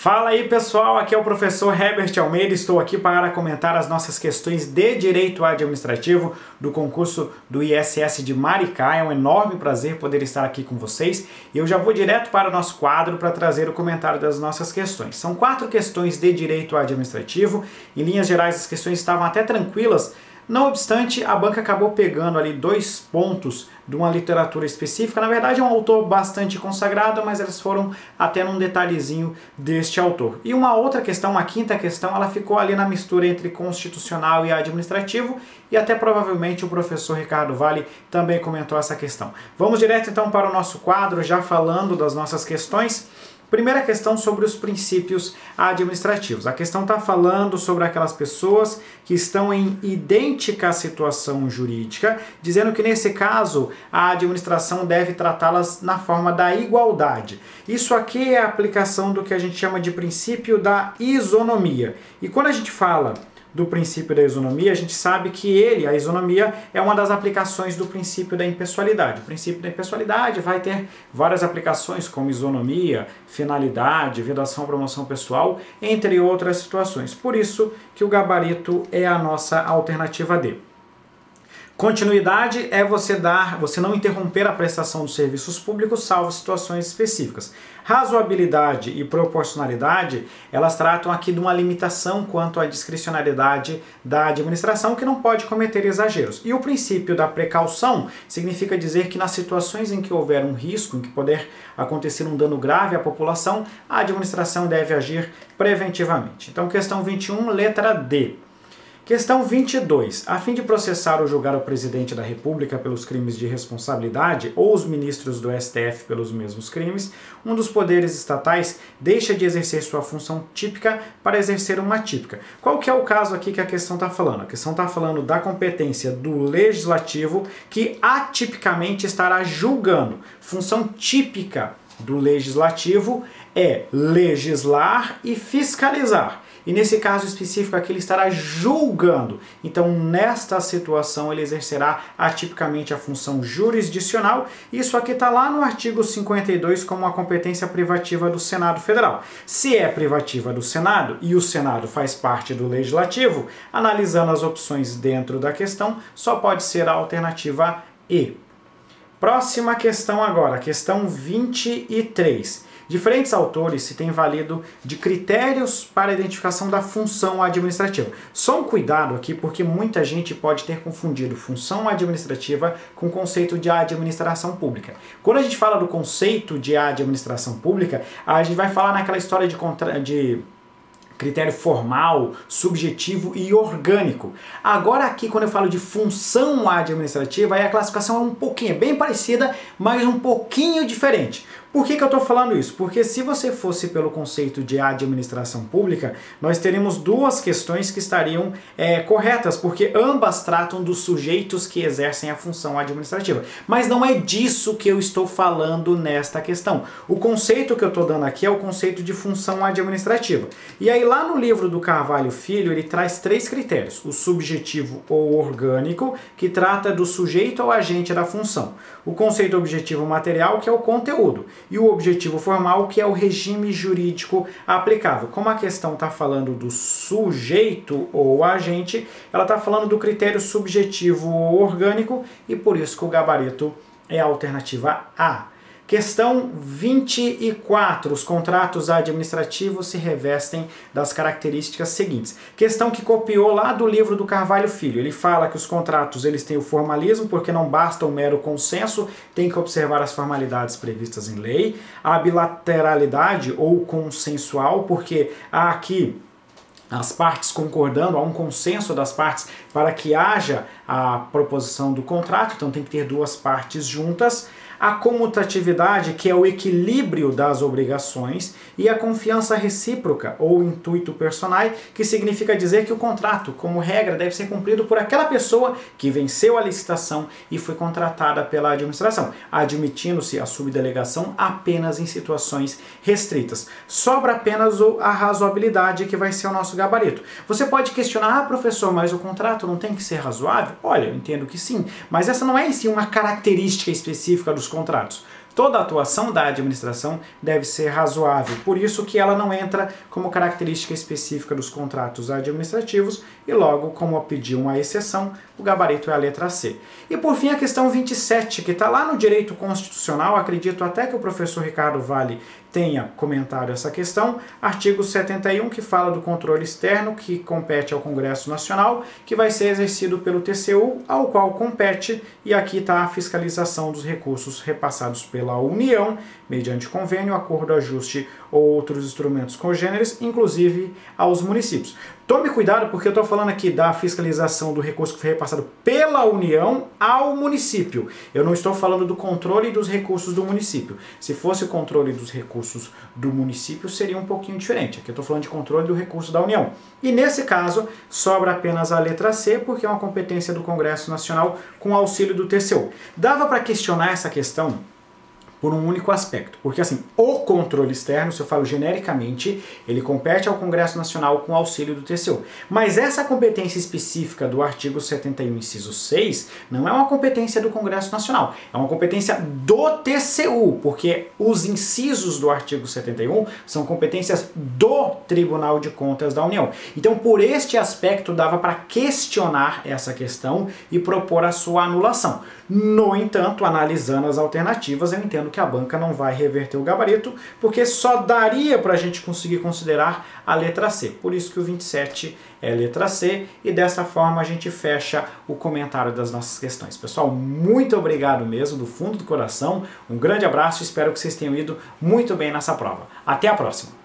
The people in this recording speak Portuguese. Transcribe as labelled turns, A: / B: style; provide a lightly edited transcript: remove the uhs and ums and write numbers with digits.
A: Fala aí pessoal, aqui é o professor Herbert Almeida, estou aqui para comentar as nossas questões de Direito Administrativo do concurso do ISS de Maricá. É um enorme prazer poder estar aqui com vocês e eu já vou direto para o nosso quadro para trazer o comentário das nossas questões. São 4 questões de Direito Administrativo, em linhas gerais as questões estavam até tranquilas. Não obstante, a banca acabou pegando ali 2 pontos de uma literatura específica. Na verdade é um autor bastante consagrado, mas elas foram até num detalhezinho deste autor. E uma outra questão, uma 5ª questão, ela ficou ali na mistura entre constitucional e administrativo, e até provavelmente o professor Ricardo Vale também comentou essa questão. Vamos direto então para o nosso quadro, já falando das nossas questões. Primeira questão sobre os princípios administrativos. A questão está falando sobre aquelas pessoas que estão em idêntica situação jurídica, dizendo que nesse caso a administração deve tratá-las na forma da igualdade. Isso aqui é a aplicação do que a gente chama de princípio da isonomia. E quando a gente fala do princípio da isonomia, a gente sabe que a isonomia, é uma das aplicações do princípio da impessoalidade. O princípio da impessoalidade vai ter várias aplicações, como isonomia, finalidade, vedação ou promoção pessoal, entre outras situações. Por isso que o gabarito é a nossa alternativa D. Continuidade é você não interromper a prestação dos serviços públicos, salvo situações específicas. Razoabilidade e proporcionalidade, elas tratam aqui de uma limitação quanto à discricionalidade da administração, que não pode cometer exageros. E o princípio da precaução significa dizer que nas situações em que houver um risco, em que poder acontecer um dano grave à população, a administração deve agir preventivamente. Então, questão 21, letra D. Questão 22. A fim de processar ou julgar o presidente da República pelos crimes de responsabilidade ou os ministros do STF pelos mesmos crimes, um dos poderes estatais deixa de exercer sua função típica para exercer uma atípica. Qual que é o caso aqui que a questão está falando? A questão está falando da competência do Legislativo, que atipicamente estará julgando. Função típica do Legislativo é legislar e fiscalizar. E nesse caso específico aqui ele estará julgando. Então nesta situação ele exercerá atipicamente a função jurisdicional. Isso aqui está lá no artigo 52 como a competência privativa do Senado Federal. Se é privativa do Senado e o Senado faz parte do Legislativo, analisando as opções dentro da questão, só pode ser a alternativa E. Próxima questão agora, questão 23. Diferentes autores se têm valido de critérios para a identificação da função administrativa. Só um cuidado aqui, porque muita gente pode ter confundido função administrativa com o conceito de administração pública. Quando a gente fala do conceito de administração pública, a gente vai falar naquela história de critério formal, subjetivo e orgânico. Agora aqui, quando eu falo de função administrativa, aí a classificação é bem parecida, mas um pouquinho diferente. Por que eu estou falando isso? Porque se você fosse pelo conceito de administração pública, nós teríamos 2 questões que estariam corretas, porque ambas tratam dos sujeitos que exercem a função administrativa. Mas não é disso que eu estou falando nesta questão. O conceito que eu estou dando aqui é o conceito de função administrativa. E aí lá no livro do Carvalho Filho, ele traz 3 critérios. O subjetivo ou orgânico, que trata do sujeito ou agente da função. O conceito objetivo material, que é o conteúdo. E o objetivo formal, que é o regime jurídico aplicável. Como a questão está falando do sujeito ou agente, ela está falando do critério subjetivo ou orgânico, e por isso que o gabarito é a alternativa A. Questão 24. Os contratos administrativos se revestem das características seguintes. Questão que copiou lá do livro do Carvalho Filho. Ele fala que os contratos eles têm o formalismo, porque não basta o mero consenso, tem que observar as formalidades previstas em lei. A bilateralidade ou consensual, porque há aqui as partes concordando, há um consenso das partes para que haja a proposição do contrato, então tem que ter 2 partes juntas. A comutatividade, que é o equilíbrio das obrigações, e a confiança recíproca, ou intuito personae, que significa dizer que o contrato, como regra, deve ser cumprido por aquela pessoa que venceu a licitação e foi contratada pela administração, admitindo-se a subdelegação apenas em situações restritas. Sobra apenas a razoabilidade, que vai ser o nosso gabarito. Você pode questionar, professor, mas o contrato não tem que ser razoável? Olha, eu entendo que sim, mas essa não é em si uma característica específica dos contratos. toda a atuação da administração deve ser razoável. Por isso que ela não entra como característica específica dos contratos administrativos e logo, como pediu uma exceção, o gabarito é a letra C. E por fim a questão 27, que está lá no direito constitucional, acredito até que o professor Ricardo Vale tenha comentado essa questão, artigo 71, que fala do controle externo que compete ao Congresso Nacional, que vai ser exercido pelo TCU, ao qual compete, e aqui está a fiscalização dos recursos repassados pela União, mediante convênio, acordo, ajuste ou outros instrumentos congêneres, inclusive aos municípios. Tome cuidado porque eu estou falando aqui da fiscalização do recurso que foi repassado pela União ao município. Eu não estou falando do controle dos recursos do município. Se fosse o controle dos recursos do município, seria um pouquinho diferente. Aqui eu estou falando de controle do recurso da União. E nesse caso, sobra apenas a letra C, porque é uma competência do Congresso Nacional com auxílio do TCU. Dava para questionar essa questão por um único aspecto, porque assim, o controle externo, se eu falo genericamente, ele compete ao Congresso Nacional com auxílio do TCU. Mas essa competência específica do artigo 71, inciso 6, não é uma competência do Congresso Nacional, é uma competência do TCU, porque os incisos do artigo 71 são competências do Tribunal de Contas da União. Então, por este aspecto, dava para questionar essa questão e propor a sua anulação. No entanto, analisando as alternativas, eu entendo que a banca não vai reverter o gabarito, porque só daria para a gente conseguir considerar a letra C. Por isso que o 27 é letra C, e dessa forma a gente fecha o comentário das nossas questões. Pessoal, muito obrigado mesmo, do fundo do coração, um grande abraço, espero que vocês tenham ido muito bem nessa prova. Até a próxima!